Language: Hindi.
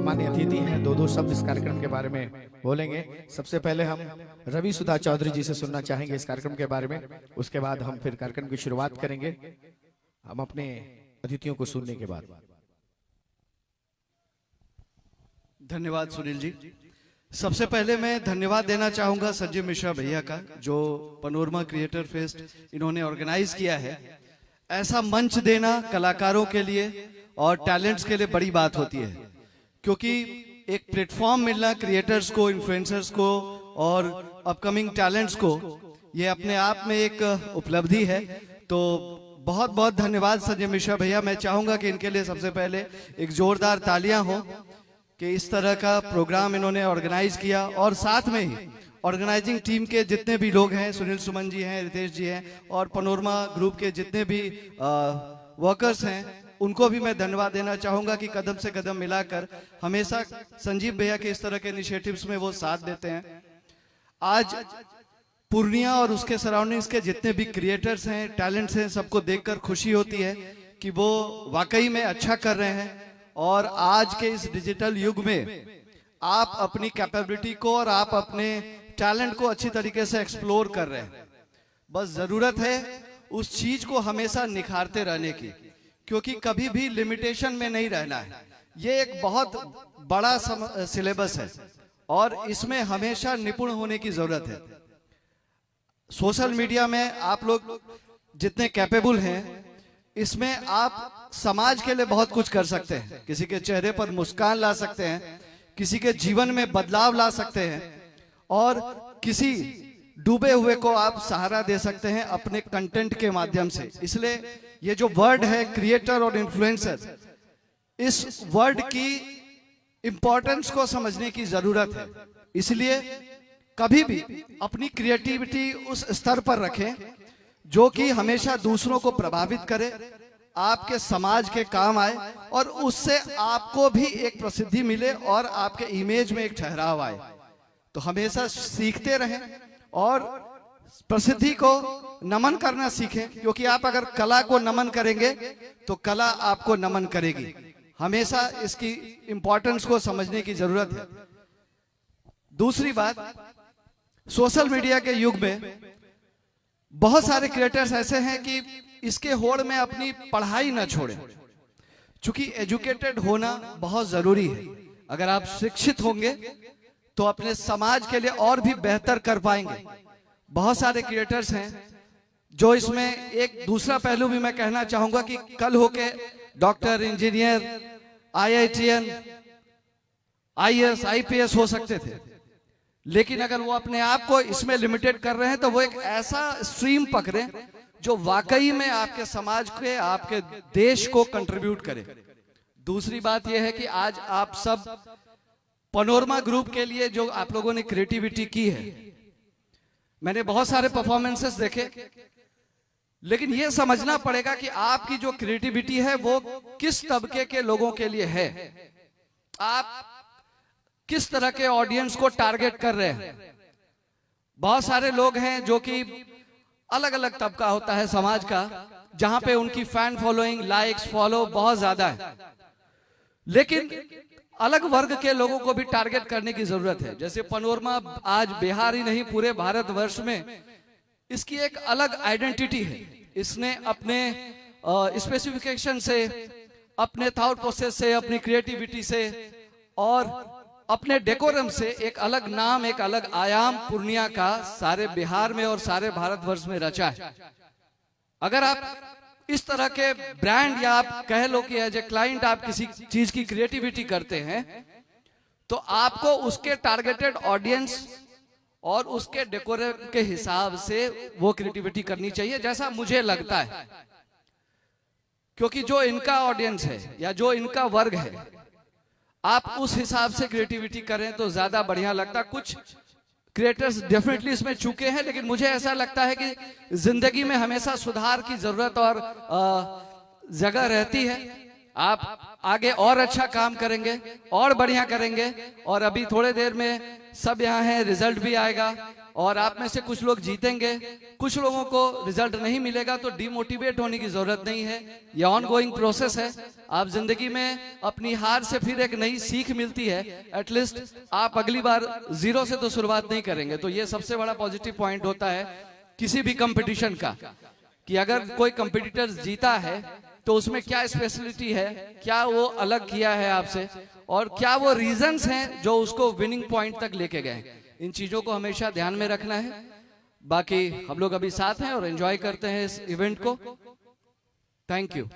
सम्मानित अतिथि हैं, दो शब्द इस कार्यक्रम के बारे में बोलेंगे। सबसे पहले हम रवि सुधा चौधरी जी से सुनना चाहेंगे इस कार्यक्रम के बारे में, उसके बाद हम फिर कार्यक्रम की शुरुआत करेंगे हम अपने अतिथियों को सुनने के बाद। धन्यवाद सुनील जी। सबसे पहले मैं धन्यवाद देना चाहूंगा संजीव मिश्रा भैया का, जो पनोरमा क्रिएटर फेस्ट इन्होंने ऑर्गेनाइज किया है। ऐसा मंच देना कलाकारों के लिए और टैलेंट्स के लिए बड़ी बात होती है, क्योंकि एक प्लेटफॉर्म मिलना क्रिएटर्स को, इन्फ्लुएंसर्स को और अपकमिंग टैलेंट्स को, ये अपने आप में एक उपलब्धि है। तो बहुत बहुत धन्यवाद संजय मिश्रा भैया। मैं चाहूंगा कि इनके लिए सबसे पहले एक जोरदार तालियां हो कि इस तरह का प्रोग्राम इन्होंने ऑर्गेनाइज किया, और साथ में ही ऑर्गेनाइजिंग टीम के जितने भी लोग हैं, सुनील सुमन जी हैं, रितेश जी हैं, और पनोरमा ग्रुप के जितने भी वर्कर्स हैं, उनको भी मैं धन्यवाद देना चाहूंगा कि कदम से कदम मिलाकर हमेशा संजीव भैया के इस तरह के इनिशिएटिव्स में वो साथ देते हैं। आज पूर्णिया और उसके सराउंडिंग्स के जितने भी क्रिएटर्स हैं, टैलेंट्स हैं, सबको देखकर खुशी होती है कि वो वाकई में अच्छा कर रहे हैं। और आज के इस डिजिटल युग में आप अपनी कैपेबिलिटी को और आप अपने टैलेंट को अच्छी तरीके से एक्सप्लोर कर रहे हैं। बस जरूरत है उस चीज को हमेशा निखारते रहने की, क्योंकि कभी भी लिमिटेशन में नहीं रहना है। ये एक बहुत बड़ा सिलेबस है और इसमें हमेशा निपुण होने की जरूरत है। सोशल मीडिया में आप लोग जितने कैपेबल हैं, इसमें आप समाज के लिए बहुत कुछ कर सकते हैं। किसी के चेहरे पर मुस्कान ला सकते हैं, किसी के जीवन में बदलाव ला सकते हैं, और किसी डूबे हुए को आप सहारा दे सकते हैं अपने कंटेंट के माध्यम से। इसलिए ये जो वर्ड है क्रिएटर और इन्फ्लुएंसर, इस वर्ड की इंपॉर्टेंस को समझने की जरूरत है। इसलिए कभी भी अपनी क्रिएटिविटी उस स्तर पर रखें जो कि हमेशा दूसरों को प्रभावित करे, आपके समाज के काम आए, और उससे आपको भी एक प्रसिद्धि मिले और आपके इमेज में एक ठहराव आए। तो हमेशा सीखते रहें और प्रसिद्धि को नमन करना सीखें, क्योंकि आप अगर कला को नमन करेंगे तो कला आपको नमन करेगी। हमेशा इसकी इंपॉर्टेंस को समझने की जरूरत है। दूसरी बात, सोशल मीडिया के युग में बहुत सारे क्रिएटर्स ऐसे हैं कि इसके होड़ में अपनी पढ़ाई ना छोड़ें, क्योंकि एजुकेटेड होना बहुत जरूरी है। अगर आप शिक्षित होंगे तो अपने समाज के लिए और भी बेहतर कर पाएंगे। बहुत सारे क्रिएटर्स हैं जो इसमें, एक दूसरा पहलू भी मैं कहना चाहूंगा कि कल होके doctor, engineer, IITN, IAS, IPS हो सकते थे, लेकिन अगर वो अपने आप को इसमें लिमिटेड कर रहे हैं तो वो एक ऐसा स्ट्रीम पकड़े जो वाकई में आपके समाज के, आपके देश को कंट्रीब्यूट करे। दूसरी बात यह है कि आज आप सब पनोरमा ग्रुप के लिए जो आप लोगों ने क्रिएटिविटी की है, मैंने बहुत सारे परफॉर्मेंसेस देखे, लेकिन यह समझना पड़ेगा कि आपकी जो क्रिएटिविटी है वो किस तबके के लोगों के लिए है। आप किस तरह के ऑडियंस को टारगेट कर रहे हैं। बहुत सारे लोग हैं जो कि अलग अलग तबका होता है समाज का, जहां पे उनकी फैन फॉलोइंग, लाइक्स, फॉलो बहुत ज्यादा है, लेकिन अलग वर्ग के लोगों को भी टारगेट करने की जरूरत है। जैसे पनोरमा आज बिहार ही नहीं, पूरे भारतवर्ष में इसकी एक अलग आइडेंटिटी है। इसने अपने स्पेसिफिकेशन से, अपने थॉट प्रोसेस से, अपनी क्रिएटिविटी से और अपने डेकोरम से एक अलग नाम, एक अलग आयाम पूर्णिया का सारे बिहार में और सारे भारतवर्ष में रचा है। अगर आप इस तरह के ब्रांड, या आप कह लो कि एज ए क्लाइंट आप किसी चीज की क्रिएटिविटी करते हैं, तो आपको उसके टारगेटेड ऑडियंस और उसके डेकोरम के हिसाब से वो क्रिएटिविटी करनी चाहिए, जैसा मुझे लगता है। क्योंकि जो इनका ऑडियंस है या जो इनका वर्ग है, आप उस हिसाब से क्रिएटिविटी करें तो ज्यादा बढ़िया लगता। कुछ क्रिएटर्स डेफिनेटली इसमें चूके हैं, लेकिन मुझे ऐसा लगता है कि जिंदगी में हमेशा सुधार की जरूरत और जगह रहती है। आप आगे और अच्छा काम करेंगे और बढ़िया करेंगे, और अभी थोड़े देर में सब यहाँ हैं, रिजल्ट भी आएगा और आप में से कुछ लोग जीतेंगे, कुछ लोगों को रिजल्ट नहीं मिलेगा, तो डिमोटिवेट होने की जरूरत नहीं है। ये ऑनगोइंग प्रोसेस है। आप जिंदगी में अपनी हार से फिर एक नई सीख मिलती है। एटलीस्ट आप अगली बार जीरो से तो शुरुआत नहीं करेंगे। तो ये सबसे बड़ा पॉजिटिव पॉइंट होता है किसी भी कंपटीशन का, कि अगर कोई कंपटीटर जीता है तो उसमें क्या स्पेशलिटी है, क्या वो अलग किया है आपसे, और क्या वो रीजंस हैं जो उसको विनिंग पॉइंट तक लेके गए। इन चीजों को हमेशा ध्यान में रखना है। बाकी हम लोग अभी साथ हैं और एंजॉय करते हैं इस इवेंट को। Thank you.